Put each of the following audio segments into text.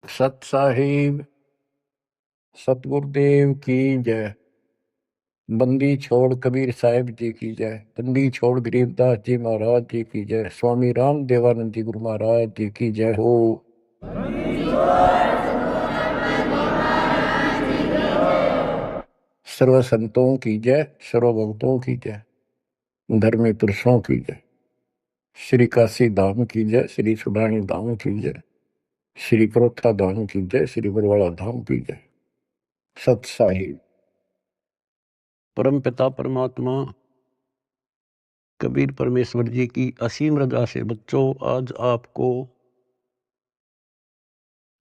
सत साहिब सतगुरुदेव की जय। बंदी छोड़ कबीर साहिब जी की जय। बंदी छोड़ गरीबदास जी महाराज जी की जय। स्वामी राम देवानंद जी गुरु महाराज जी की जय हो। सर्व संतों की जय, सर्व भक्तों की जय, धर्मी पुरुषों की जय। श्री काशी धाम की जय, श्री सुडानी धाम की जय, श्री परोथा धाम की जय, श्री बरवाड़ा धाम की जय। सत साहिब। परम पिता परमात्मा कबीर परमेश्वर जी की असीम रजा से बच्चों आज आपको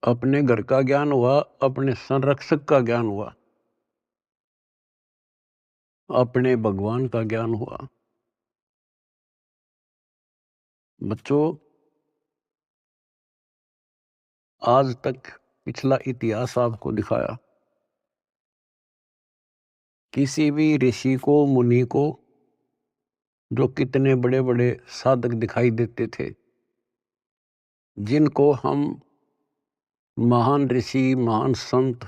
अपने घर का ज्ञान हुआ, अपने संरक्षक का ज्ञान हुआ, अपने भगवान का ज्ञान हुआ। बच्चों आज तक पिछला इतिहास आपको दिखाया। किसी भी ऋषि को, मुनि को, जो कितने बड़े बड़े साधक दिखाई देते थे, जिनको हम महान ऋषि, महान संत,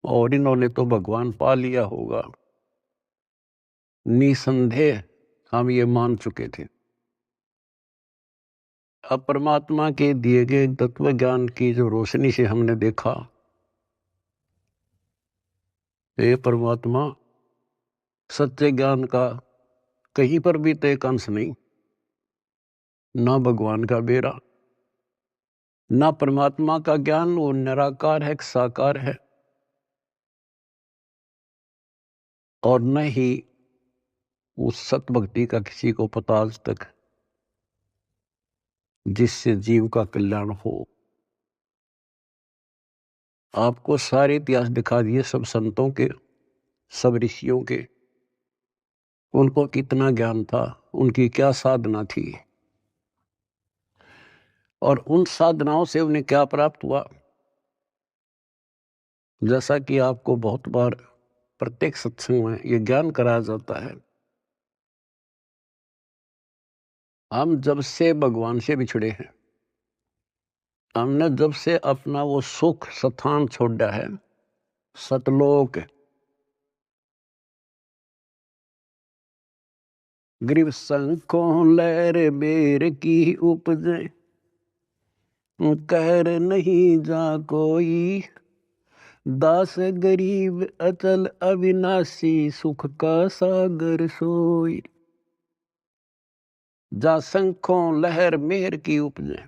और इन्होंने तो भगवान पा लिया होगा, निसंदेह हम ये मान चुके थे। अब परमात्मा के दिए गए तत्व ज्ञान की जो रोशनी से हमने देखा, ये परमात्मा सत्य ज्ञान का कहीं पर भी तो एक अंश नहीं, ना भगवान का बेरा, ना परमात्मा का ज्ञान वो निराकार है, साकार है, और न ही उस सत भक्ति का किसी को पता आज तक, जिससे जीव का कल्याण हो। आपको सारे इतिहास दिखा दिए, सब संतों के, सब ऋषियों के, उनको कितना ज्ञान था, उनकी क्या साधना थी, और उन साधनाओं से उन्हें क्या प्राप्त हुआ। जैसा कि आपको बहुत बार प्रत्येक सत्संग में ये ज्ञान कराया जाता है, हम जब से भगवान से बिछड़े हैं, हमने जब से अपना वो सुख स्थान छोड़ा है, सतलोक, ग्रीव संकों लहर बेर की उपजे, कहर नहीं जा कोई, दास गरीब अचल अविनाशी, सुख का सागर सोई। जा संखों लहर मेहर की उपजे,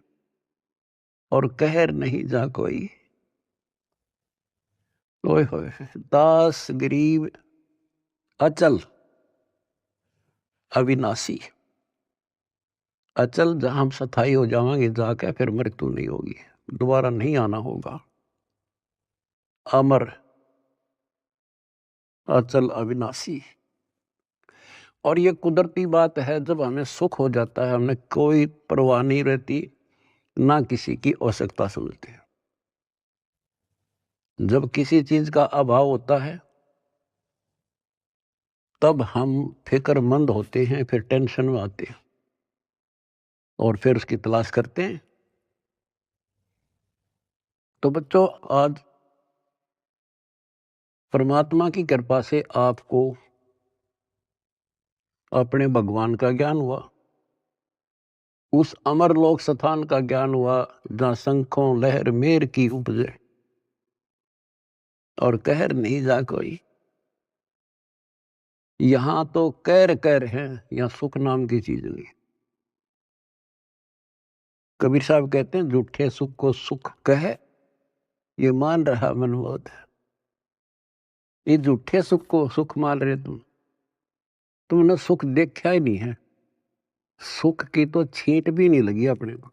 और कहर नहीं जा कोई। ओए होए, दास गरीब अचल अविनाशी। अचल जहां हम स्थायी हो जाएंगे, जाके फिर मृत्यु नहीं होगी, दोबारा नहीं आना होगा। अमर, अचल, अविनाशी। और ये कुदरती बात है, जब हमें सुख हो जाता है, हमें कोई परवाह नहीं रहती, ना किसी की आवश्यकता समझते। जब किसी चीज का अभाव होता है, तब हम फिक्रमंद होते हैं, फिर टेंशन में आते हैं, और फिर उसकी तलाश करते हैं। तो बच्चों आज परमात्मा की कृपा से आपको अपने भगवान का ज्ञान हुआ, उस अमर लोक स्थान का ज्ञान हुआ, जहां शंखों लहर मेर की उपजे, और कहर नहीं जा कोई। यहां तो कैर कैर है, यहां सुख नाम की चीज नहीं। कबीर साहब कहते हैं, झूठे सुख को सुख कहे, ये मान रहा मनमोद। ये झूठे सुख को सुख मान रहे तुमने सुख देखा ही नहीं है, सुख की तो छींट भी नहीं लगी अपने को।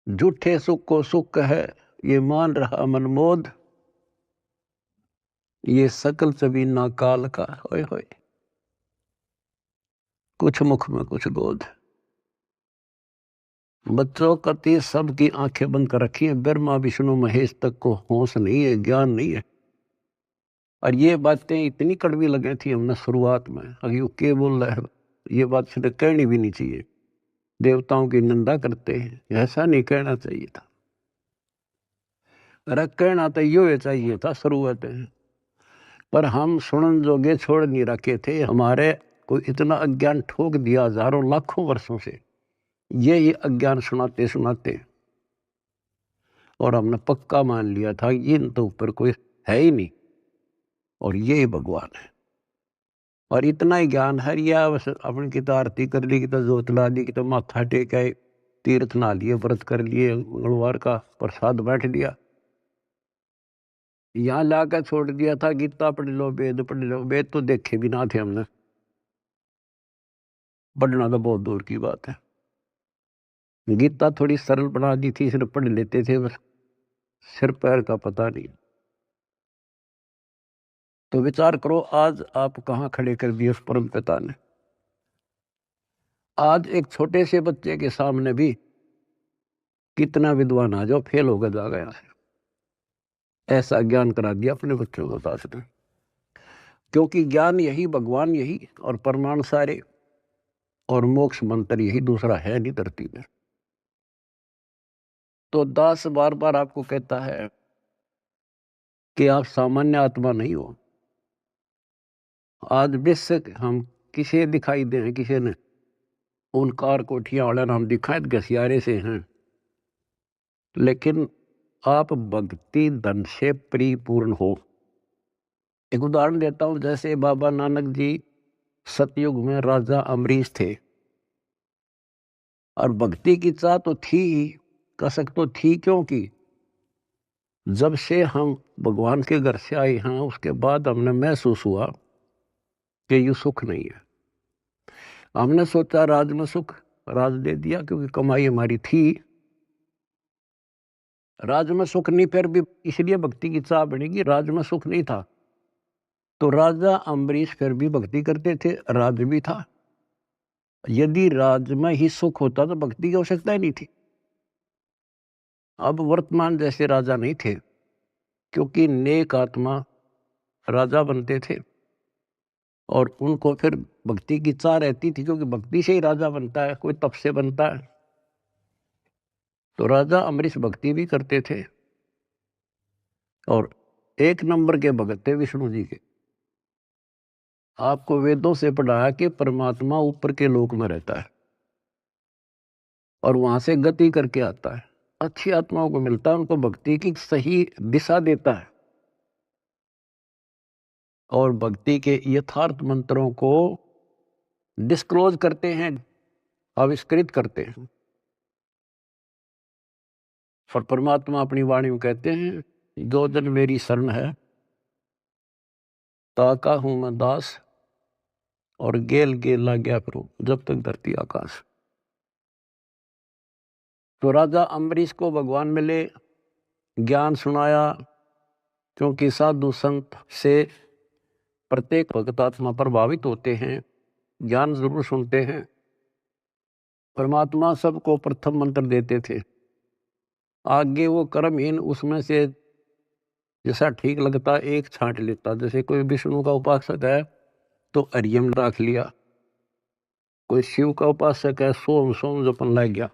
झूठे सुख को सुख है, ये मान रहा मनमोद, ये सकल सभी ना काल का। होए होए, कुछ मुख में कुछ गोद। बच्चों कति सबकी आंखें बंद कर रखी है, ब्रह्मा विष्णु महेश तक को होश नहीं है, ज्ञान नहीं है। और ये बातें इतनी कड़वी लगी थी हमने शुरुआत में, अभी वो के बोल रहा है, ये बात सीधे कहनी भी नहीं चाहिए। देवताओं की निंदा करते हैं। ऐसा नहीं कहना चाहिए था। अरे कहना तो यो चाहिए था शुरुआत में, पर हम सुनन जोगे छोड़ नहीं रखे थे। हमारे को इतना अज्ञान ठोक दिया हजारों लाखों वर्षों से, ये अज्ञान सुनाते सुनाते, और हमने पक्का मान लिया था इन तो ऊपर कोई है ही नहीं और ये ही भगवान है। और इतना ही ज्ञान है, या बस अपनी की तो आरती कर ली, की तो जोत ला दी, की तो माथा टेक आए, तीर्थ ना लिए, व्रत कर लिए, मंगलवार का प्रसाद बैठ लिया, यहाँ लाकर छोड़ दिया था गीता पढ़ लो, वेद पढ़ लो। वेद तो देखे भी ना थे हमने, पढ़ना तो बहुत दूर की बात है। गीता थोड़ी सरल बना दी थी, सिर्फ पढ़ लेते थे बस, सिर पैर का पता नहीं। तो विचार करो आज आप कहाँ खड़े कर दिए उस परम पिता ने। आज एक छोटे से बच्चे के सामने भी कितना विद्वान आ जाओ फेल होकर जा गया है, ऐसा ज्ञान करा दिया अपने बच्चों को दास ने। क्योंकि ज्ञान यही, भगवान यही, और परमाणु सारे, और मोक्ष मंत्र यही, दूसरा है नहीं धरती में। तो दास बार बार आपको कहता है कि आप सामान्य आत्मा नहीं हो। आज बेशक हम किसे दिखाई दे, किसी ने उन कार कोठियां वाले हम दिखाए घसियारे से हैं, लेकिन आप भक्ति धन से परिपूर्ण हो। एक उदाहरण देता हूं, जैसे बाबा नानक जी सतयुग में राजा अमरीश थे, और भक्ति की चाह तो थी ही, कसक तो थी, क्योंकि जब से हम भगवान के घर से आए हैं उसके बाद हमने महसूस हुआ कि ये सुख नहीं है। हमने सोचा राज में सुख, राज दे दिया क्योंकि कमाई हमारी थी, राज में सुख नहीं, फिर भी इसलिए भक्ति की चाह बनेगी, राज में सुख नहीं था। तो राजा अम्बरीश फिर भी भक्ति करते थे, राज भी था। यदि राज में ही सुख होता तो भक्ति की आवश्यकता ही नहीं थी। अब वर्तमान जैसे राजा नहीं थे, क्योंकि नेक आत्मा राजा बनते थे, और उनको फिर भक्ति की चाह रहती थी, क्योंकि भक्ति से ही राजा बनता है, कोई तप से बनता है। तो राजा अम्बरीश भक्ति भी करते थे, और एक नंबर के भगत थे विष्णु जी के। आपको वेदों से पढ़ाया कि परमात्मा ऊपर के लोक में रहता है और वहां से गति करके आता है, अच्छी आत्माओं को मिलता है, उनको भक्ति की सही दिशा देता है, और भक्ति के यथार्थ मंत्रों को डिस्क्लोज करते हैं, आविष्कृत करते हैं। और परमात्मा अपनी वाणी में कहते हैं, दो जन मेरी शरण है, ताका हूं मैं दास, और गेल गेल ला गया फिर जब तक धरती आकाश। तो राजा अम्बरीश को भगवान मिले, ज्ञान सुनाया, क्योंकि साधु संत से प्रत्येक भक्त आत्मा प्रभावित होते हैं, ज्ञान जरूर सुनते हैं। परमात्मा सबको प्रथम मंत्र देते थे, आगे वो कर्महीन उसमें से जैसा ठीक लगता एक छांट लेता। जैसे कोई विष्णु का उपासक है तो हरियम रख लिया, कोई शिव का उपासक है सोम सोम जपन लग गया,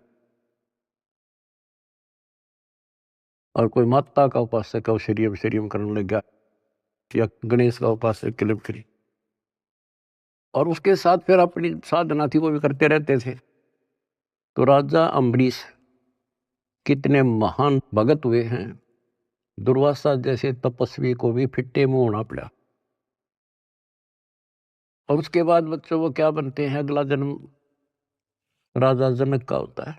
और कोई माता का उपासक है वो श्रीयम श्रीयम करने लग गया, या गणेश का उपासक क्लिप करी, और उसके साथ फिर अपनी साधना थी वो भी करते रहते थे। तो राजा अम्बरीश कितने महान भगत हुए हैं, दुर्वासा जैसे तपस्वी को भी फिट्टे मुंह होना पड़ा। और उसके बाद बच्चों वो क्या बनते हैं, अगला जन्म राजा जनक का होता है,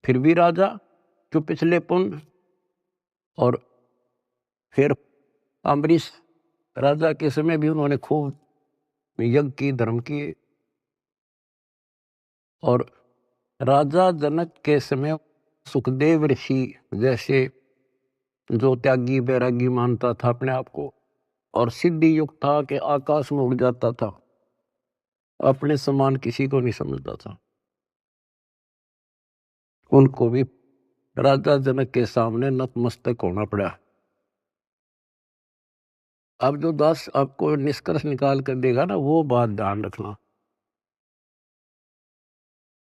फिर भी राजा जो पिछले पुण्य, और फिर अम्बरीश राजा के समय भी उन्होंने खूब यज्ञ की, धर्म की, और राजा जनक के समय सुखदेव ऋषि जैसे जो त्यागी बैरागी मानता था अपने आप को, और सिद्धि युक्त था कि आकाश में उड़ जाता था, अपने समान किसी को नहीं समझता था, उनको भी राजा जनक के सामने नतमस्तक होना पड़ा। अब जो दास आपको निष्कर्ष निकाल कर देगा ना, वो बात ध्यान रखना।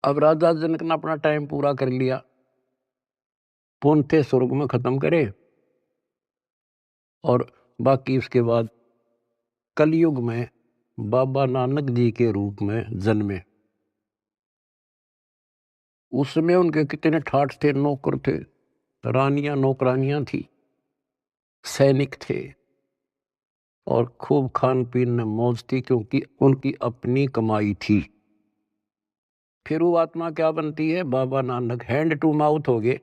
अब राजा जनक ने अपना टाइम पूरा कर लिया, पुन थे स्वर्ग में खत्म करे, और बाकी उसके बाद कलयुग में बाबा नानक जी के रूप में जन्मे। उस समय उनके कितने ठाठ थे, नौकर थे, रानियां नौकरानियां थी, सैनिक थे, और खूब खान पीन में मौज थी, क्योंकि उनकी अपनी कमाई थी। फिर वो आत्मा क्या बनती है? Baba Nanak hand to mouth हो गए,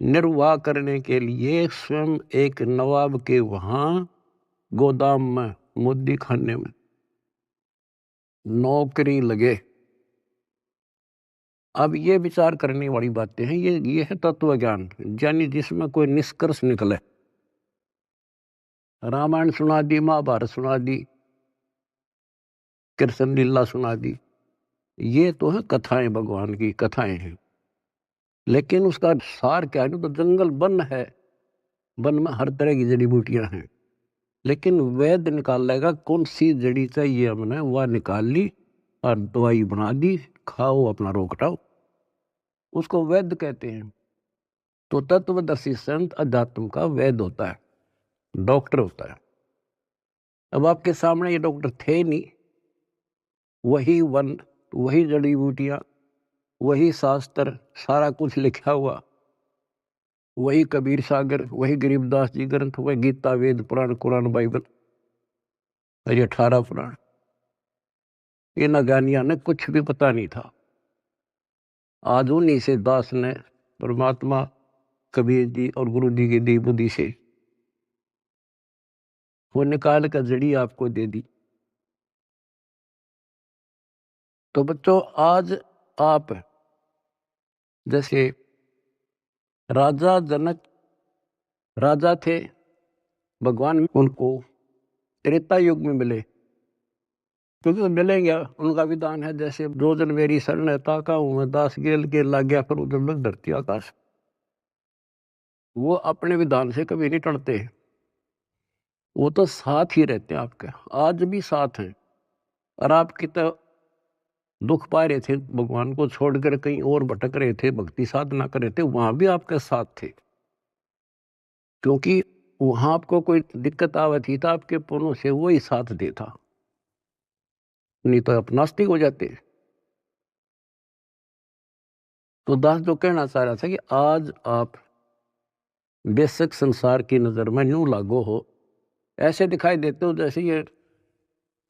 निर्वाह करने के लिए स्वयं एक नवाब के वहां गोदाम में, मुद्दी खाने में नौकरी लगे। अब ये विचार करने वाली बातें हैं, ये है तत्व ज्ञान, यानी जिसमें कोई निष्कर्ष निकले। रामायण सुना दी, महाभारत सुना दी, कृष्ण लीला सुना दी, ये तो है कथाएं, भगवान की कथाएं हैं, लेकिन उसका सार क्या है? तो जंगल वन है, वन में हर तरह की जड़ी बूटियां हैं, लेकिन वैद्य निकाल लेगा कौन सी जड़ी चाहिए, हमने वह निकाल ली और दवाई बना दी, खाओ अपना रोग हटाओ, उसको वैद्य कहते हैं। तो तत्वदर्शी संत अध्यात्म का वैद्य होता है, डॉक्टर होता है। अब आपके सामने ये डॉक्टर थे नहीं, वही वन, वही जड़ी बूटियां, वही शास्त्र, सारा कुछ लिखा हुआ, वही कबीर सागर, वही गरीबदास जी ग्रंथ, वही गीता, वेद, पुराण, कुरान, बाइबल, ये 18 पुराण। इन अज्ञानियों ने कुछ भी पता नहीं था। आज उन्हीं से दास ने परमात्मा, कबीर जी और गुरु जी की दी बुद्धि से वो निकाल कर जड़ी आपको दे दी। तो बच्चों, आज आप जैसे राजा जनक राजा थे, भगवान उनको त्रेता युग में मिले, क्योंकि वो मिलेंगे, उनका विधान है जैसे दो जन मेरी शरण है, ताका हूं मैं दास गेल के लाग गया फिर उधर लग धरती आकाश। वो अपने विधान से कभी नहीं टलते, वो तो साथ ही रहते हैं आपके, आज भी साथ हैं। और आप कितना दुख पा रहे थे, भगवान को छोड़कर कहीं और भटक रहे थे, भक्ति साधना कर रहे थे, वहां भी आपके साथ थे, क्योंकि वहां आपको कोई दिक्कत आवत थी, था आपके पुण्यों से वही साथ देता, नहीं तो आप नास्तिक हो जाते। तो दास जो कहना चाह रहा था कि आज आप बेशक संसार की नजर में यूं लागो हो, ऐसे दिखाई देते हो जैसे ये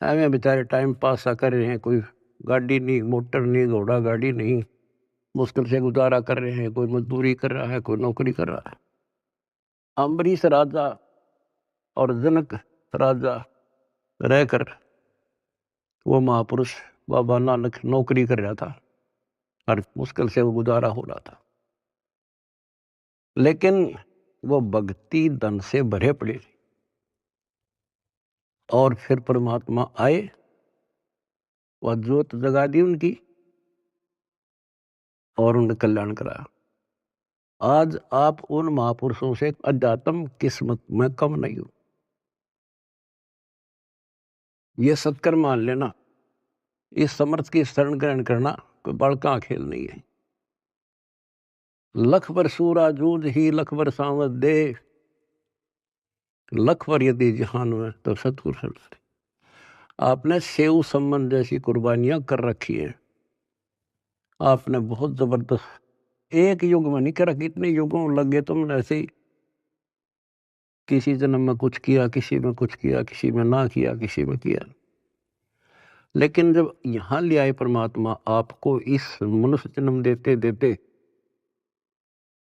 हमें बेचारे टाइम पास सा कर रहे हैं, कोई गाड़ी नहीं, मोटर नहीं, घोड़ा गाड़ी नहीं, मुश्किल से गुजारा कर रहे हैं, कोई मजदूरी कर रहा है, कोई नौकरी कर रहा है। अम्बरीश राजा और जनक राजा रहकर वो महापुरुष बाबा नानक नौकरी कर रहा था और मुश्किल से वो गुजारा हो रहा था, लेकिन वो भक्ति धन से भरे पड़े। और फिर परमात्मा आए, वह ज्योत जगा दी उनकी और उनका कल्याण कराया। आज आप उन महापुरुषों से अध्यात्म किस्मत में कम नहीं हो, ये सत्कर मान लेना। इस समर्थ की शरण ग्रहण करना कोई बड़का खेल नहीं है। लख बर सूरा जूझ ही लख बर सांवत दे, लख बर यदि जहान में तो सतगुरु शरण। आपने सेव संबंध जैसी कुर्बानियां कर रखी है, आपने बहुत जबरदस्त, एक युग में नहीं करा, कितने युगों लगे तुमने ऐसे ही, किसी जन्म में कुछ किया, किसी में कुछ किया, किसी में ना किया, किसी में किया, लेकिन जब यहां ले आए परमात्मा आपको इस मनुष्य जन्म देते देते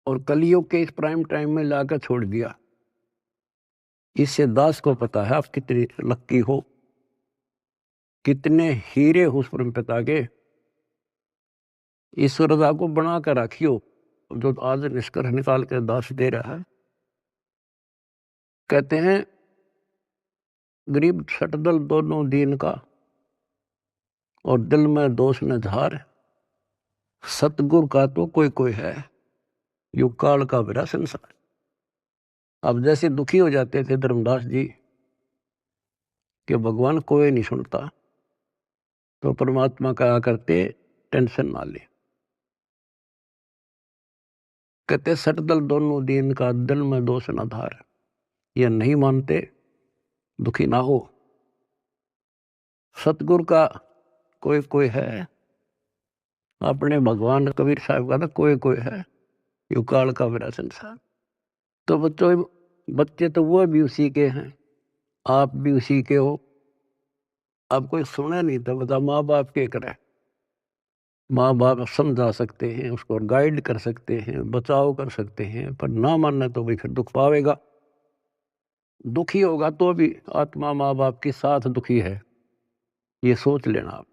और कलियुग के इस प्राइम टाइम में लाकर छोड़ दिया, इससे दास को पता है आप कितनी लक्की हो, कितने हीरे हो उस परम पिता के। ईश्वरदा को बना कर रखियो, जो आज निष्कर्ष निकाल कर दास दे रहा है। कहते हैं गरीब छटदल दोनों दीन का, और दिल में दोष न झार, सतगुरु का तो कोई कोई है, युग काल का बेरा संसार। अब जैसे दुखी हो जाते थे धर्मदास जी कि भगवान कोई नहीं सुनता, तो परमात्मा कहा करते टेंशन ना ले। कहते सटदल दोनों दीन का दिल में दोष न धार। ये नहीं मानते दुखी ना हो। सतगुरु का कोई कोई है, अपने भगवान कबीर साहब का तो कोई कोई है, यू काल का मेरा संसार। तो बच्चों, बच्चे तो वो भी उसी के हैं, आप भी उसी के हो। अब कोई सुने नहीं तो बता माँ बाप के करे। माँ बाप समझा सकते हैं, उसको गाइड कर सकते हैं, बचाव कर सकते हैं, पर ना मानना तो भाई फिर दुख पावेगा। दुखी होगा तो भी आत्मा माँ बाप के साथ दुखी है, ये सोच लेना आप।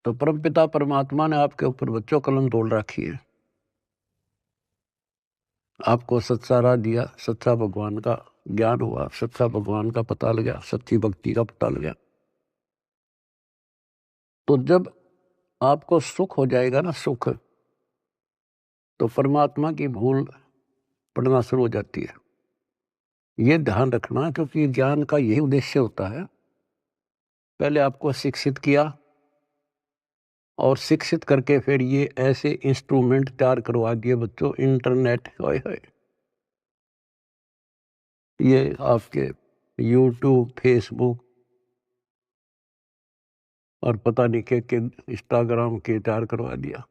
तो परमपिता परमात्मा ने आपके ऊपर बच्चों कलम तोड़ रखी है। आपको सच्चा राह दिया, सच्चा भगवान का ज्ञान हुआ, सच्चा भगवान का पता लगा, सच्ची भक्ति का पता लगा। तो जब आपको सुख हो जाएगा ना, सुख, तो परमात्मा की भूल पड़ना शुरू हो जाती है। ये ध्यान रखना, क्योंकि ज्ञान का यही उद्देश्य होता है। पहले आपको शिक्षित किया और शिक्षित करके फिर ये ऐसे इंस्ट्रूमेंट तैयार करवा दिए बच्चों, इंटरनेट, ये आपके यूट्यूब, फेसबुक और पता नहीं के इंस्टाग्राम के तैयार करवा दिया।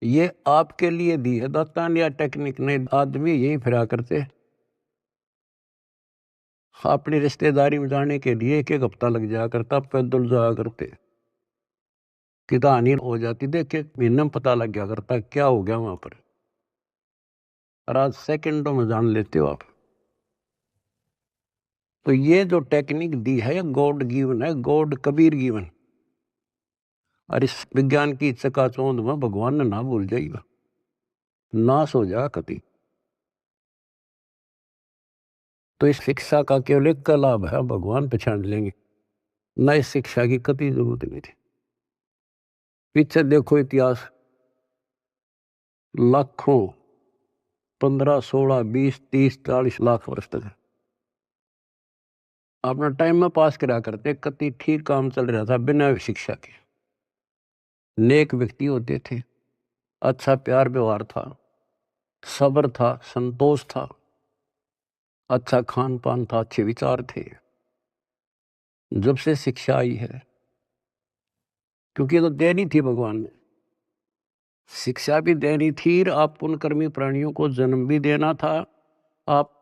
ये आपके लिए दी है दातान या टेक्निक ने। आदमी यही फिरा करते, अपनी रिश्तेदारी में जाने के लिए एक एक हफ्ता लग जाया करता, पैदल जाया करते, कि कहानी हो जाती, देख एक महीने में पता लग गया करता क्या हो गया वहां पर। और आज सेकंडों में जान लेते हो आप। तो ये जो टेक्निक दी है गॉड गिवन है, गॉड कबीर गिवन। और इस विज्ञान की चकाचौंध में भगवान ने ना भूल जाएगा, नाश हो जा कति। तो इस शिक्षा का केवल एक का लाभ है, भगवान पहचान लेंगे, न इस शिक्षा की कति जरूरत नहीं थी। पीछे देखो इतिहास, लाखों, 15, 16, 20, 30, 40 लाख वर्ष तक अपना टाइम में पास करा करते, कति ठीक काम चल रहा था बिना शिक्षा के। नेक व्यक्ति होते थे, अच्छा प्यार व्यवहार था, सब्र था, संतोष था, अच्छा खान पान था, अच्छे विचार थे। जब से शिक्षा आई है, क्योंकि तो देनी थी भगवान ने, शिक्षा भी देनी थी, आप पुण्यकर्मी प्राणियों को जन्म भी देना था। आप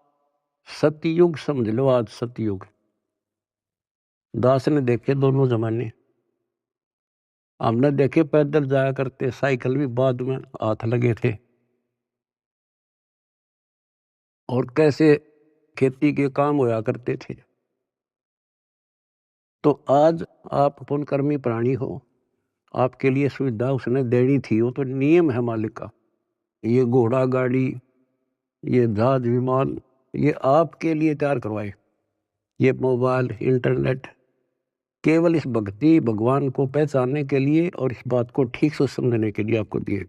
सतयुग समझ लो, आज सतयुग। दास ने देखे दोनों जमाने, हमने देखे पैदल जाया करते, साइकिल भी बाद में हाथ लगे थे, और कैसे खेती के काम होया करते थे। तो आज आप पुण्यकर्मी प्राणी हो, आपके लिए सुविधा उसने देनी थी, वो तो नियम है मालिक का। ये घोड़ा गाड़ी, ये जहाज विमान, ये आपके लिए तैयार करवाए। ये मोबाइल, इंटरनेट केवल इस भक्ति भगवान को पहचानने के लिए और इस बात को ठीक से समझने के लिए आपको दिए।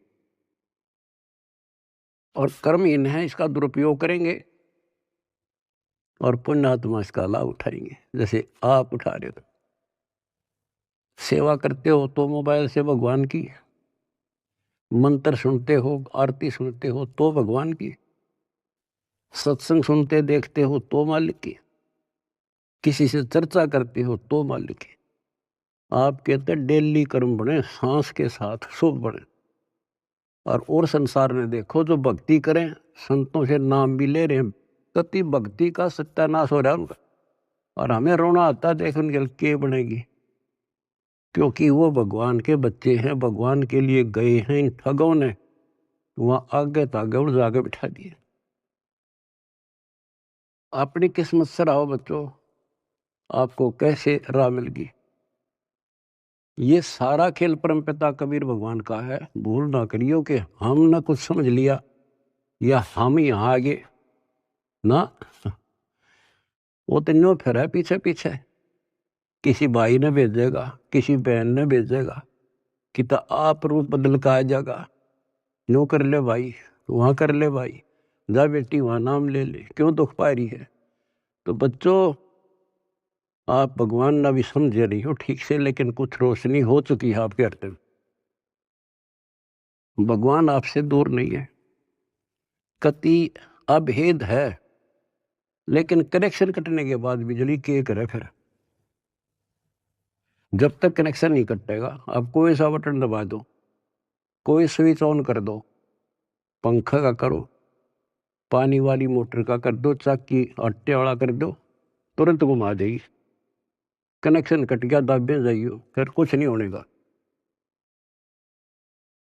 और कर्महीन है, इसका दुरुपयोग करेंगे और पुण्यात्मा इसका लाभ उठाएंगे, जैसे आप उठा रहे हो। सेवा करते हो तो मोबाइल से भगवान की, मंत्र सुनते हो, आरती सुनते हो तो भगवान की, सत्संग सुनते देखते हो तो मालिक की, किसी से चर्चा करते हो तो मालिक की। आप कहते डेली कर्म बने, सांस के साथ शुभ बने। और संसार में देखो, जो भक्ति करें, संतों से नाम भी ले रहे हैं, कति भक्ति का सत्यानाश हो रहा है उनका। और हमें रोना आता देख उनके के बनेगी, क्योंकि वो भगवान के बच्चे हैं, भगवान के लिए गए हैं। इन ठगों ने वहां आगे तागे और जागे बिठा दिए। अपनी किस्मत से रहो बच्चों, आपको कैसे राह मिल गई। ये सारा खेल परमपिता कबीर भगवान का है। भूल ना करियो कि हमने कुछ समझ लिया या हम यहाँ आगे ना, वो तो न्यो फिर है पीछे पीछे। किसी भाई ने भेजेगा, किसी बहन ने भेजेगा कि तो आप रूप बदल का आ जाएगा, नो कर ले भाई, वहां कर ले भाई, जा बेटी वहां नाम ले ले, क्यों दुख पा रही है। तो बच्चों, आप भगवान ना भी समझे नहीं हो ठीक से, लेकिन कुछ रोशनी हो चुकी है आपके हृदय में। भगवान आपसे दूर नहीं है, कति अभेद है, लेकिन कनेक्शन कटने के बाद बिजली के करे फिर। जब तक कनेक्शन नहीं कटेगा, आप कोई सा बटन दबा दो, कोई स्विच ऑन कर दो, पंखा का करो, पानी वाली मोटर का कर दो, चाकी आटे वाला कर दो, तुरंत घुमा देगी। कनेक्शन कट गया, दाबे जाइयो, फिर कुछ नहीं होने का।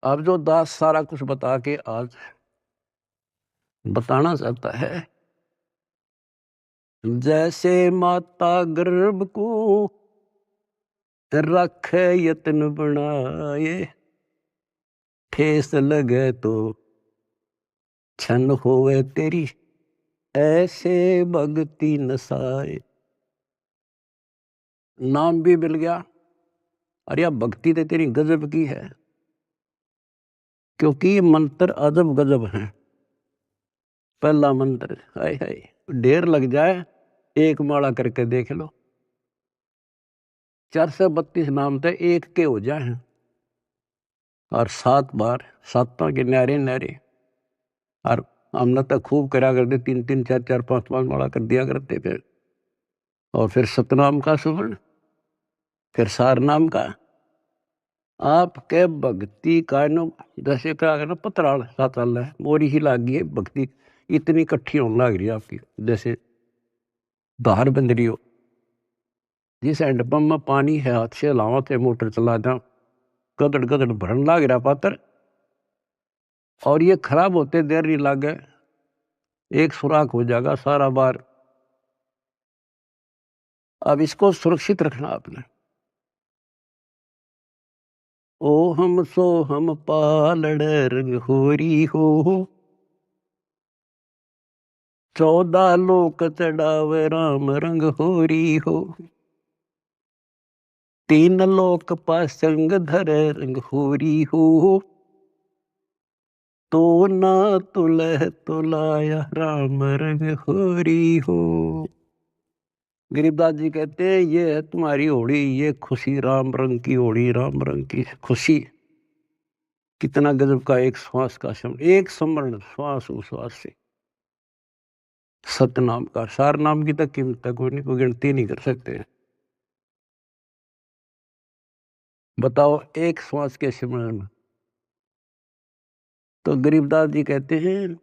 अब जो दास सारा कुछ बता के आज बताना चाहता है, जैसे माता गर्भ को रखे यत्न बनाए, ठेस लगे तो छन होवे तेरी, ऐसे भक्ति नसाए। नाम भी मिल गया, अरे अब भक्ति तो तेरी गजब की है, क्योंकि ये मंत्र अजब गजब है। पहला मंत्र, हाय हाय, ढेर लग जाए, एक माला करके देख लो, 432 नाम थे एक के हो जाए, और 7 बार, 7 के न्यारे न्यारे। और हमने तो खूब करा करते, 3-3, 4-4, 5-5 माला कर दिया करते फिर। और फिर सतनाम का सुवर्ण, फिर सार नाम का। आपके भक्ति का नो जैसे क्या करना, पतराल सा चल रहा है, मोरी ही लागी है भक्ति, इतनी इकट्ठी होने लग रही है आपकी, जैसे धार बंद रही हो। जिस हैंडपंप में पानी है, हाथ से लावा थे, मोटर चला जाओ, गदड़ गदड़ भरन लाग रहा पात्र, और ये खराब होते देर नहीं लागे, एक सुराख हो जाएगा सारा बार। अब इसको सुरक्षित रखना आपने। ओ हम सो हम पालड़ रंग होरी हो, 14 लोक चढ़ावे राम रंग होरी हो, 3 लोक पासंग धरे रंग होरी हो, तो ना तुलह तुलाया राम रंग होरी हो। गरीबदास जी कहते हैं, ये है तुम्हारी होड़ी, ये खुशी राम रंग की होड़ी, राम रंग की खुशी। कितना गजब का एक श्वास का शब्द, एक स्मरण, श्वास उश्वास से। सतनाम का, सार नाम की तक कीमत कोई नहीं, कोई गिनती नहीं कर सकते। बताओ एक श्वास के सिमरन में। तो गरीबदास जी कहते हैं,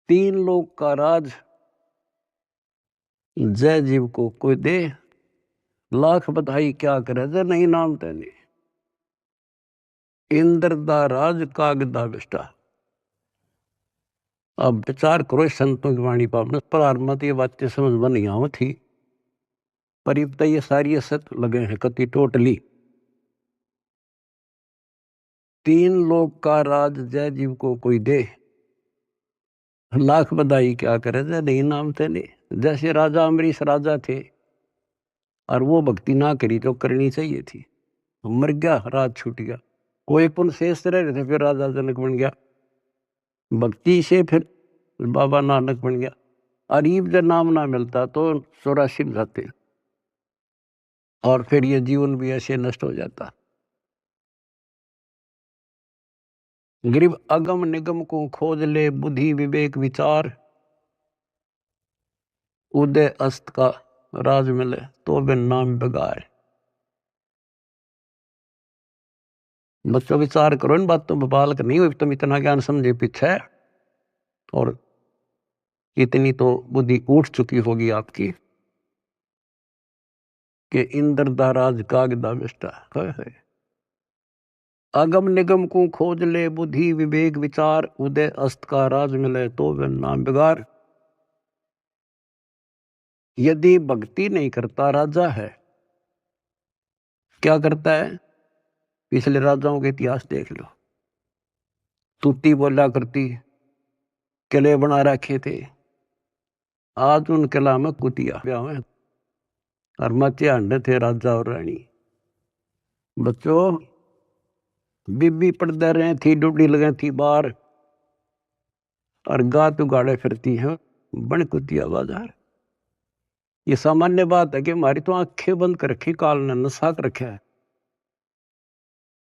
3 लोक का राज जय जीव को कोई दे, लाख बधाई क्या करे जय नहीं नाम तेने। इंद्र दा राज कागदा बिष्टा। अब विचार करो संतों की वाणी पावन प्रारंभ तो ये बातें समझ में नहीं आव थी, पर अब तो ये सारी असत लगे हैं कति टोटली। 3 लोक का राज जय जीव को कोई दे, लाख बधाई क्या करे जय नहीं नाम तेने। जैसे राजा अमरीश राजा थे, और वो भक्ति ना करी जो करनी चाहिए थी, मर गया, राज छूट गया। कोई पुण्य शेष रहे थे, फिर राजा जनक बन गया, भक्ति से फिर बाबा नानक बन गया। अरीब जब नाम ना मिलता तो 84 में जाते, और फिर ये जीवन भी ऐसे नष्ट हो जाता। गरीब अगम निगम को खोज ले, बुद्धि विवेक विचार, उदय अस्त का राज मिले, तो बिन नाम बेगार। बच्चों विचार करो इन बातों पर, बालक नहीं हुई तुम इतना ज्ञान समझे पीछे, और इतनी तो बुद्धि उठ चुकी होगी आपकी कि इंद्र दा राज कागदा बिष्टा है। अगम निगम को खोज ले, बुद्धि विवेक विचार, उदय अस्त का राज मिले, तो बिन नाम बेगार। यदि भक्ति नहीं करता राजा है, क्या करता है? पिछले राजाओं के इतिहास देख लो। तूती बोला करती, किले बना रखे थे, आज उन किला में कुतिया ब्याह है, और मचे अंडे थे राजा और रानी। बच्चों, बीबी पड़दे रहे थी, डूडी लगे थी बाहर, और गात उगाड़े फिरती है बन कुतिया बाजार। ये सामान्य बात है कि हमारी तो आंखें बंद कर रखी, काल ने नशा कर रखा है।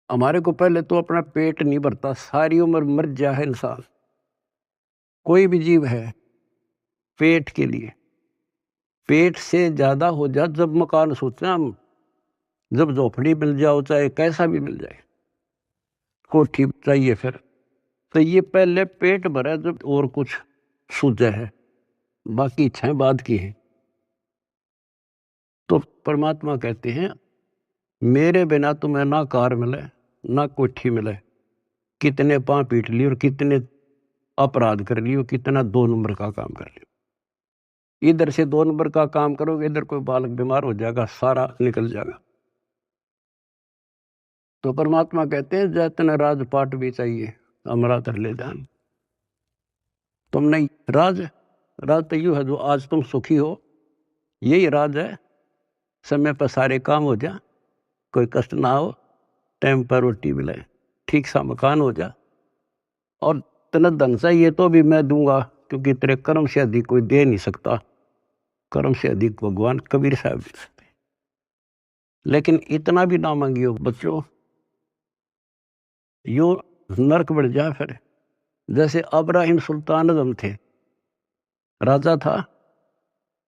हमारे को पहले तो अपना पेट नहीं भरता, सारी उम्र मर जा है इंसान, कोई भी जीव है, पेट के लिए। पेट से ज्यादा हो जा जब मकान सोचते हैं हम, जब झोपड़ी मिल जाओ चाहे कैसा भी मिल जाए, कोठी चाहिए फिर, तो ये पहले पेट भरा जब और कुछ सूझा है, बाकी इच्छाएं बाद की है। तो परमात्मा कहते हैं मेरे बिना तुम्हें ना कार मिले ना कोठी मिले, कितने पांव पीट लिए और कितने अपराध कर लियो, कितना 2 नंबर का काम कर लियो। इधर से 2 नंबर का काम करोगे, इधर कोई बालक बीमार हो जाएगा, सारा निकल जाएगा। तो परमात्मा कहते हैं जैतन राजपाट भी चाहिए हमारा तर ले ध्यान। तुम नहीं राज तो यूं है, जो आज तुम सुखी हो यही राज है। समय पर सारे काम हो जा, कोई कष्ट ना हो, टाइम पर रोटी मिले, ठीक सा मकान हो जा, और तना धन चाहिए तो भी मैं दूंगा, क्योंकि तेरे कर्म से अधिक कोई दे नहीं सकता। कर्म से अधिक भगवान कबीर साहब दे सकते। लेकिन इतना भी ना मांगियो बच्चों, यो नरक बढ़ जा फिर। जैसे अब्राहिम सुल्तान आजम थे, राजा था,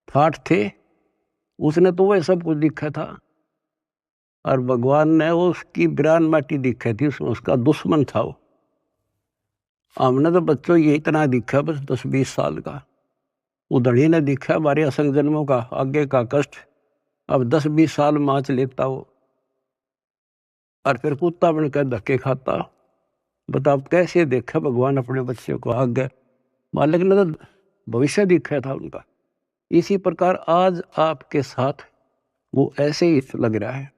ठाठ थे, उसने तो वह सब कुछ दिखा था, और भगवान ने उसकी बिरान माटी दिखी थी, उसमें उसका दुश्मन था वो। हमने तो बच्चों ये इतना दिखा बस 10-20 साल का, उधड़ी ने दिखा हमारे असंग जन्मों का आगे का कष्ट। अब 10-20 साल माच लेता वो, और फिर कुत्ता बनकर धक्के खाता। बताओ कैसे देखा भगवान अपने बच्चे को आगे, मालिक ने तो भविष्य दिखा था उनका। इसी प्रकार आज आपके साथ वो ऐसे ही लग रहा है।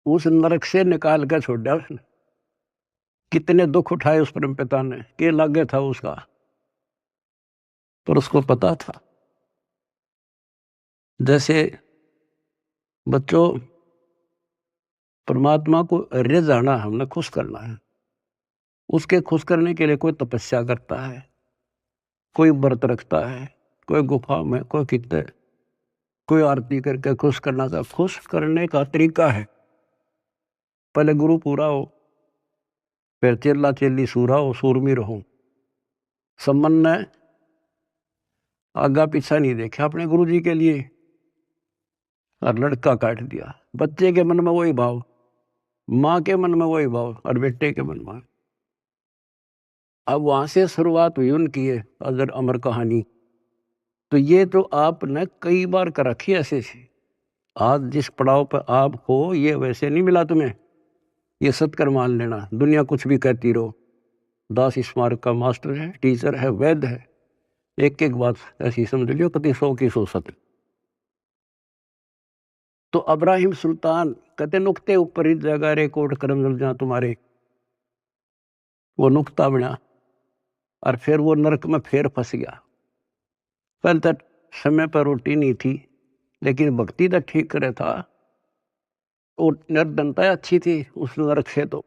उस नरक से निकाल कर छोड़ दिया उसने, कितने दुख उठाए उस परम पिता ने, के लागे था उसका, पर उसको पता था। जैसे बच्चों परमात्मा को रिझाना, हमने खुश करना है। उसके खुश करने के लिए कोई तपस्या करता है, कोई व्रत रखता है, कोई गुफा में, कोई कितने, कोई आरती करके खुश करना था। खुश करने का तरीका है, पहले गुरु पूरा हो, फिर चेला चेली सूरा हो, सूरमी रहो। सम्मन ने आगा पीछा नहीं देखा अपने गुरु जी के लिए, और लड़का काट दिया। बच्चे के मन में वही भाव, माँ के मन में वही भाव, और बेटे के मन में। अब वहां से शुरुआत हुई उनकी है अजर अमर कहानी। तो ये तो आपने कई बार कर रखी ऐसे से। आज जिस पड़ाव पर आप हो ये वैसे नहीं मिला तुम्हें, ये सत्कर मान लेना। दुनिया कुछ भी कहती रहो, दास स्मारक का मास्टर है, टीचर है, वैद्य है, एक एक बात ऐसी समझ लियो कति 100 की 100 सत्य। तो अब्राहिम सुल्तान कहते नुक्ते ऊपर ही जगह रे कोट करम जल जा तुम्हारे, वो नुक्ता बना, और फिर वो नरक में फिर फंस गया। पहले तक समय पर रोटी नहीं थी, लेकिन भक्ति तो ठीक करे था, और निर्धनता अच्छी थी उस नरक से। तो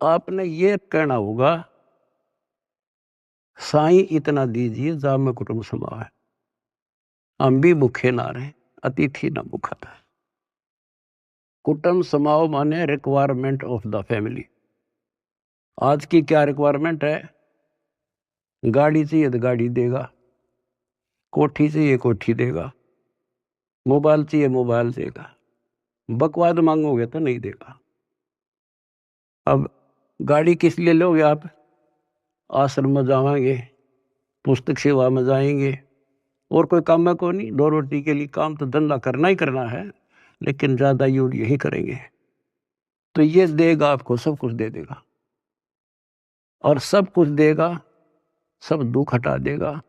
आपने ये कहना होगा साईं इतना दीजिए जा में कुटुंब समाए, हम भी भूखे ना रहे, अतिथि ना भूखा था। कुटुंब समाओ माने रिक्वायरमेंट ऑफ द फैमिली। आज की क्या रिक्वायरमेंट है? गाड़ी चाहिए तो गाड़ी देगा, कोठी चाहिए कोठी देगा, मोबाइल चाहिए मोबाइल देगा, बकवाद मांगोगे तो नहीं देगा। अब गाड़ी किस लिए लोगे आप? आश्रम में जाएंगे, पुस्तक सेवा में जाएंगे, और कोई काम में को नहीं, 2 रोटी के लिए काम तो धंधा करना ही करना है, लेकिन ज्यादा यूज यही करेंगे। तो ये देगा आपको, सब कुछ दे देगा, और सब कुछ देगा, सब दुख हटा देगा।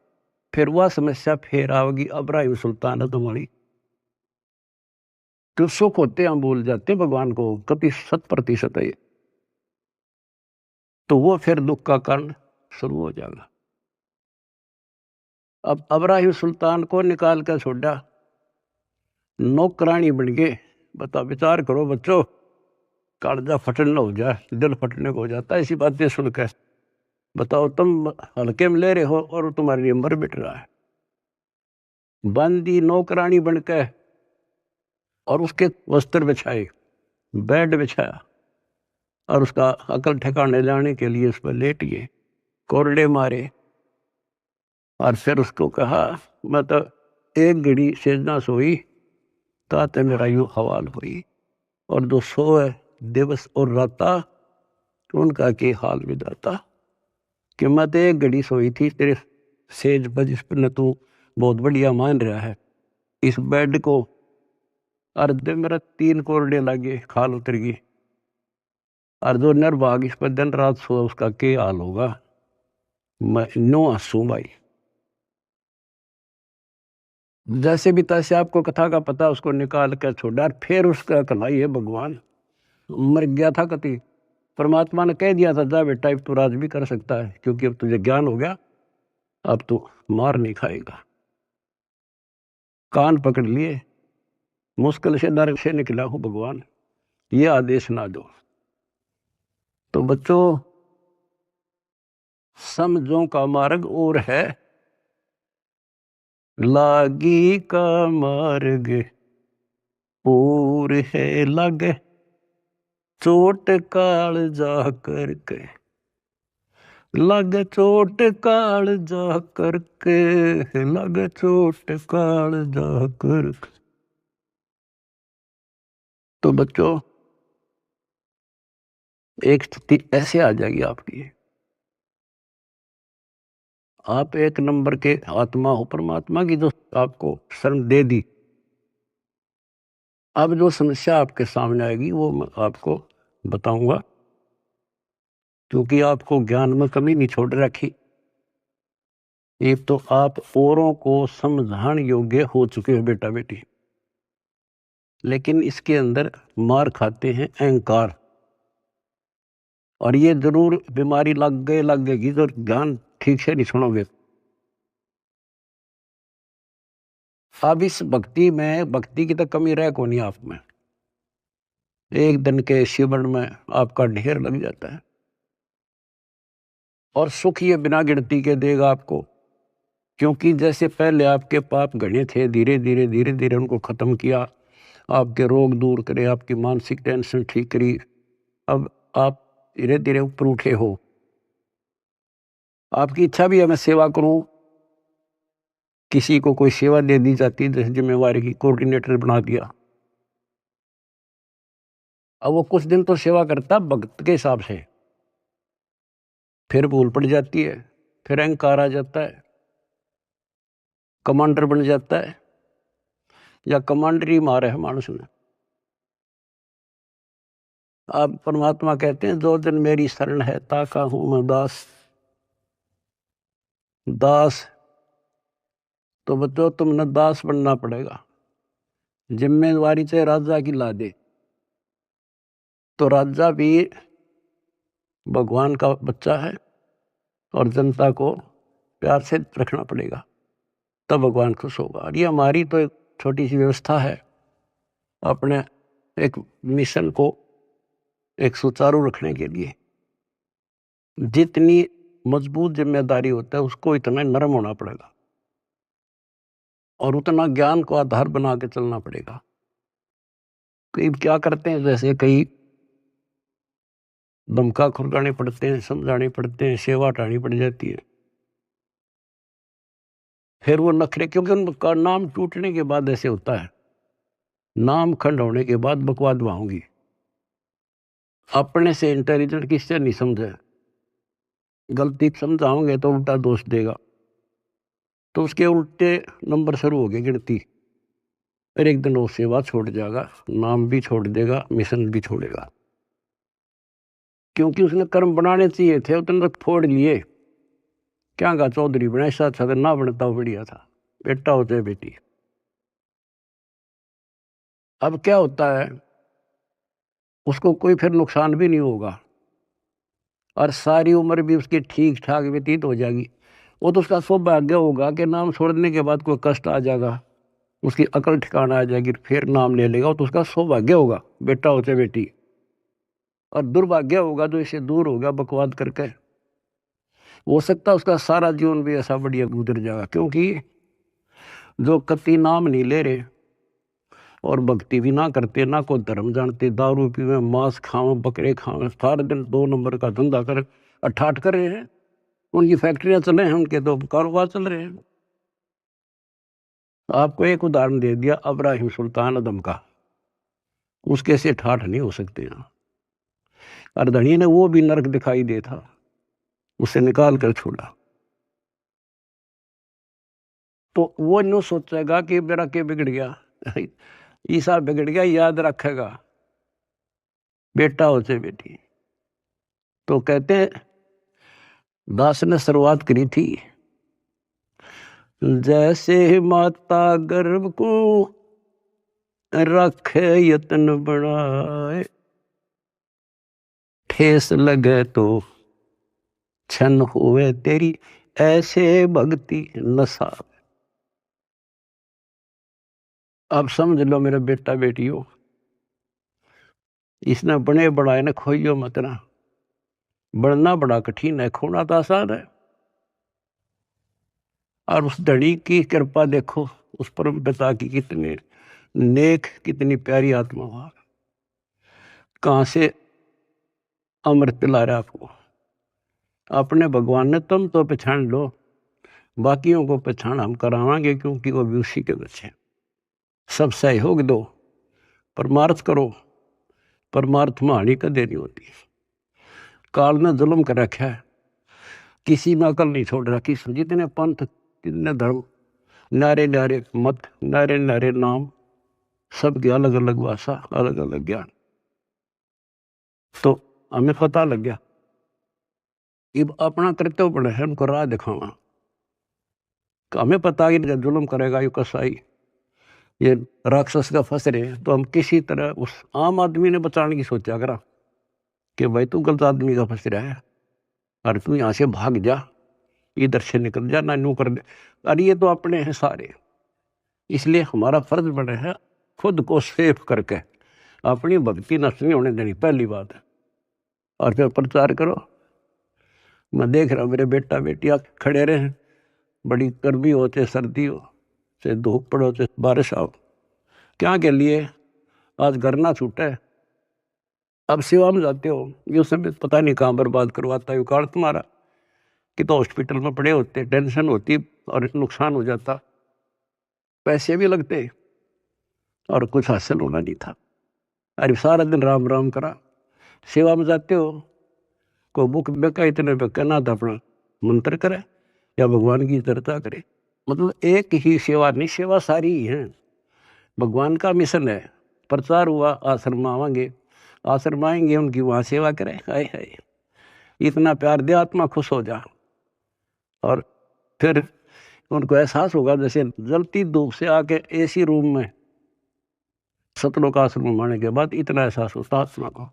फिर वह समस्या फिर आओगी अब्राहिम सुल्तान तुम्हारी। तो सुख होते हम भूल जाते भगवान को, कभी 100% है ये। तो वो फिर दुख का कारण शुरू हो जाएगा। अब अब्राहिम सुल्तान को निकाल कर छोड़ा, नौकरानी बन गए। बता विचार करो बच्चों, कालजा फटन हो जाए, दिल फटने को हो जाता है ऐसी बातें सुनकर। बताओ तुम हल्के में ले रहे हो और तुम्हारे लिए मर मिट रहा है। बांदी नौकरानी बनकर और उसके वस्त्र बिछाए, बेड बिछाया और उसका अकल ठिकाने लाने के लिए उस पर लेट गए, कोरडे मारे और फिर उसको कहा मैं तो एक घड़ी सेजना सोई ताते मेरा यूं हवाल हुई और जो सोए दिवस और राता उनका के हाल विदाता कि मैं तो एक घड़ी सोई थी तेरे सेज पर जिस पर न तू बहुत बढ़िया मान रहा है इस बेड को और दिन मेरा 3 कोरडे लगे खाल उतर गई और जो निर्भाग इस पर दिन रात सो उसका के हाल होगा। मैं नो हंसू भाई। जैसे भी तैसे आपको कथा का पता उसको निकाल कर छोड़ा और फिर उसका कलाई है भगवान मर गया था कति परमात्मा ने कह दिया था जा बेटा अब तू राज भी कर सकता है क्योंकि अब तुझे ज्ञान हो गया अब तू मार नहीं खाएगा। कान पकड़ लिए मुश्किल से नरक से निकला हूं भगवान ये आदेश ना दो। तो बच्चों समझों का मार्ग और है लागी का मार्ग और है लगे चोट काल जा करके लगे चोट काल जा करके लगे चोट काल जा करके। तो बच्चों एक स्थिति ऐसे आ जाएगी आपकी आप 1 नंबर के आत्मा हो परमात्मा की जो आपको शरण दे दी। अब जो समस्या आपके सामने आएगी वो मैं आपको बताऊंगा क्योंकि आपको ज्ञान में कमी नहीं छोड़ रखी। एक तो आप औरों को समझाने योग्य हो चुके हो बेटा बेटी लेकिन इसके अंदर मार खाते हैं अहंकार और ये जरूर बीमारी लगेगी तो ज्ञान ठीक से नहीं सुनोगे। अब इस भक्ति की तो कमी रह को नहीं आप में एक दिन के शिवन में आपका ढेर लग जाता है और सुख ये बिना गिनती के देगा आपको क्योंकि जैसे पहले आपके पाप घने थे धीरे धीरे उनको खत्म किया आपके रोग दूर करे आपकी मानसिक टेंशन ठीक करी अब आप धीरे धीरे ऊपर उठे हो। आपकी इच्छा भी है मैं सेवा करूं किसी को कोई सेवा दे दी जाती है जैसे जिम्मेवारी की कोऑर्डिनेटर बना दिया अब वो कुछ दिन तो सेवा करता भक्त के हिसाब से फिर भूल पड़ जाती है फिर अहंकार आ जाता है कमांडर बन जाता है या कमांडर ही मारे है मानुष ने। अब परमात्मा कहते हैं जो दिन मेरी शरण है ताका हूं मैं दास दास। तो बच्चों तुमने दास बनना पड़ेगा जिम्मेवारी से राजा की ला दे तो राजा भी भगवान का बच्चा है और जनता को प्यार से रखना पड़ेगा तब भगवान खुश होगा। और ये हमारी तो एक छोटी सी व्यवस्था है अपने एक मिशन को एक सुचारू रखने के लिए जितनी मजबूत जिम्मेदारी होता है उसको इतना नरम होना पड़ेगा और उतना ज्ञान को आधार बना के चलना पड़ेगा। कई क्या करते हैं जैसे कई धमका खुरगाने पड़ते हैं समझाने पड़ते हैं सेवा हटानी पड़ जाती है फिर वो नखरे क्योंकि उनका नाम टूटने के बाद ऐसे होता है नाम खंड होने के बाद बकवाद होंगी अपने से इंटेलिजेंट किससे नहीं समझे गलती समझाओगे तो उल्टा दोष देगा तो उसके उल्टे नंबर शुरू हो गए गिनती फिर एक दिन वो सेवा छोड़ जाएगा नाम भी छोड़ देगा मिशन भी छोड़ेगा क्योंकि उसने कर्म बनाने चाहिए थे उतने तक फोड़ लिए क्या कहा चौधरी बना ऐसा अच्छा था ना बनता बढ़िया था बेटा होते बेटी। अब क्या होता है उसको कोई फिर नुकसान भी नहीं होगा और सारी उम्र भी उसकी ठीक ठाक व्यतीत हो जाएगी। वो तो उसका सौभाग्य होगा कि नाम छोड़ने के बाद कोई कष्ट आ जाएगा उसकी अकल ठिकाना आ जाएगी फिर नाम ले लेगा तो उसका सौभाग्य होगा बेटा होते बेटी। और दुर्भाग्य होगा जो इसे दूर होगा बकवाद करके हो सकता है उसका सारा जीवन भी ऐसा बढ़िया गुजर जाएगा क्योंकि जो कति नाम नहीं ले रहे और भक्ति भी ना करते, ना कोई धर्म जानते, दारू पीवे, मांस खावे, बकरे खावे, सारा दिन 2 नंबर का धंधा कर अठाठ कर रहे हैं। उनकी फैक्ट्रियां चले हैं, उनके तो कारोबार चल रहे हैं। आपको एक उदाहरण दे दिया अब्राहिम सुल्तान अदम का, उसके से ठाठ नहीं हो सकते यहाँ। अर्धणी ने वो भी नरक दिखाई दे था, उसे निकाल कर छोड़ा। तो वो न्यू सोचेगा कि मेरा क्या बिगड़ गया, ईसा बिगड़ गया, याद रखेगा बेटा हो से बेटी। तो कहते हैं दास ने शुरुआत करी थी, जैसे माता गर्भ को रखे यत्न बढ़ाए, ठेस लगे तो छन हुए तेरी, ऐसे भक्ति नशा। अब समझ लो मेरे बेटा बेटियों, इसने बने बढ़ाए ने खोइयो मत ना। बढ़ना बड़ा कठिन है, खोना तो आसान है। और उस धड़ी की कृपा देखो, उस परम पिता की कितने नेक, कितनी प्यारी आत्मा वहां, कहां से अमृत पिला रहा आपको। अपने भगवान ने तुम तो पहचान लो, बाकियों को पहचान हम करावांगे, क्योंकि वो भी उसी के बच्चे। सब सहयोग दो, परमार्थ करो, परमार्थ में हानि कदे नहीं होती। काल ने जुल्म कर रखा है, किसी में अकल नहीं छोड़ रखी। जितने पंथ, जितने धर्म, नारे नारे मत, नारे नारे नाम, सबकी अलग अलग भाषा, अलग अलग ज्ञान। तो हमें पता लग गया, अब अपना कर्तव्य बने है उनको राह दिखावा। हमें पता है कि जुल्म करेगा ये कसाई, ये राक्षस का फंस रहे हैं, तो हम किसी तरह उस आम आदमी ने बचाने की सोचा करा कि भाई तू गलत आदमी का फंस रहा है और तू यहाँ से भाग जा, इधर से निकल जा, ना यूं कर दे। अरे ये तो अपने हैं सारे, इसलिए हमारा फर्ज बने है खुद को सेफ करके अपनी भक्ति नष्ट नहीं होने देनी, पहली बात है। और फिर प्रचार करो। मैं देख रहा हूँ मेरे बेटा बेटियां खड़े रहे, बड़ी गर्मी हो चाहे सर्दी हो, चाहे धूप पड़ो चाहे बारिश आओ, क्या के लिए आज घर ना छूटे। अब सेवा में जाते हो, ये समय पता नहीं कहाँ बर्बाद करवाता है काल तुम्हारा, कि तो हॉस्पिटल में पड़े होते, टेंशन होती और नुकसान हो जाता, पैसे भी लगते और कुछ हासिल होना नहीं था। अरे सारा दिन राम राम करा, सेवा में जाते हो, को बुक बेका इतने पे कहना था अपना मंत्र करे या भगवान की चर्चा करे। मतलब एक ही सेवा नहीं, सेवा सारी ही है। भगवान का मिशन है, प्रचार हुआ, आश्रम आवांगे, आश्रम आएंगे, उनकी वहाँ सेवा करें। हाय हाय, इतना प्यार दे, आत्मा खुश हो जा। और फिर उनको एहसास होगा जैसे जलती धूप से आके एसी रूम में सतलों का आश्रम माने के बाद इतना एहसास होता आत्मा को।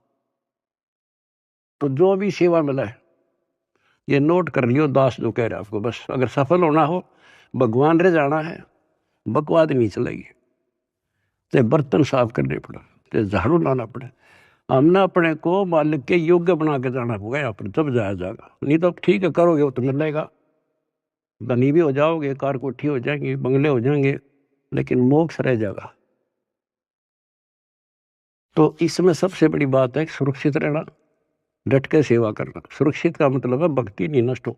तो जो भी सेवा मिला है ये नोट कर लियो, दास जो कह रहे आपको, बस अगर सफल होना हो, भगवान रे जाना है, बकवाद नहीं चलेगी। चाहे बर्तन साफ करने पड़े, चाहे झाड़ू लाना पड़े, हमने अपने को मालिक के योग्य बना के जाना होगा यहाँ पर, जब जाया जाएगा। नहीं तो ठीक है करोगे वो तो मिलेगा, धनी भी हो जाओगे, कार कोठी हो जाएंगी, बंगले हो जाएंगे, लेकिन मोक्ष रह जाएगा। तो इसमें सबसे बड़ी बात है सुरक्षित रहना, डट के सेवा करना। सुरक्षित का मतलब है भक्ति नहीं नष्ट हो।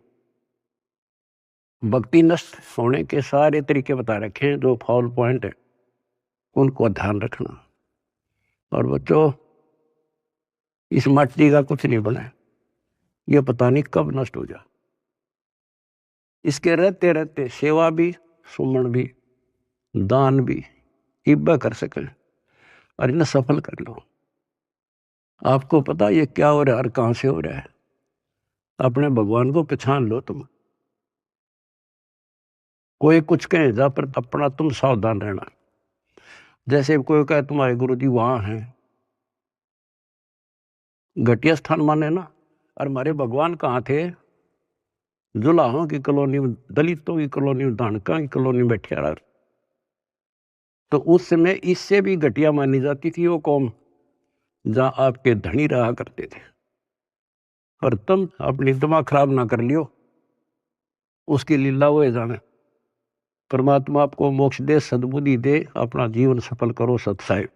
भक्ति नष्ट होने के सारे तरीके बता रखे हैं, जो फॉल पॉइंट है उनको ध्यान रखना। और बच्चों, इस मिट्टी का कुछ नहीं बना है, ये पता नहीं कब नष्ट हो जाए। इसके रहते रहते सेवा भी, सुमन भी, दान भी, इब्बा कर सके और इन्हें सफल कर लो। आपको पता ये क्या हो रहा है और कहां से हो रहा है, अपने भगवान को पहचान लो तुम। कोई कुछ कहे जा, पर अपना तुम सावधान रहना। जैसे कोई कहे तुम्हारे गुरु जी वहां हैं, घटिया स्थान माने ना। और हमारे भगवान कहाँ थे, जुलाहों की कॉलोनी में, दलितों की कॉलोनी में, धानका की कॉलोनी में बैठे रहा। तो उस समय इससे भी घटिया मानी जाती थी वो कौम, जहां आपके धनी रहा करते थे। और तुम अपनी दिमाग खराब ना कर लियो, उसकी लीला वो जाने। परमात्मा आपको मोक्ष दे, सद्बुद्धि दे, अपना जीवन सफल करो। सत साहिब।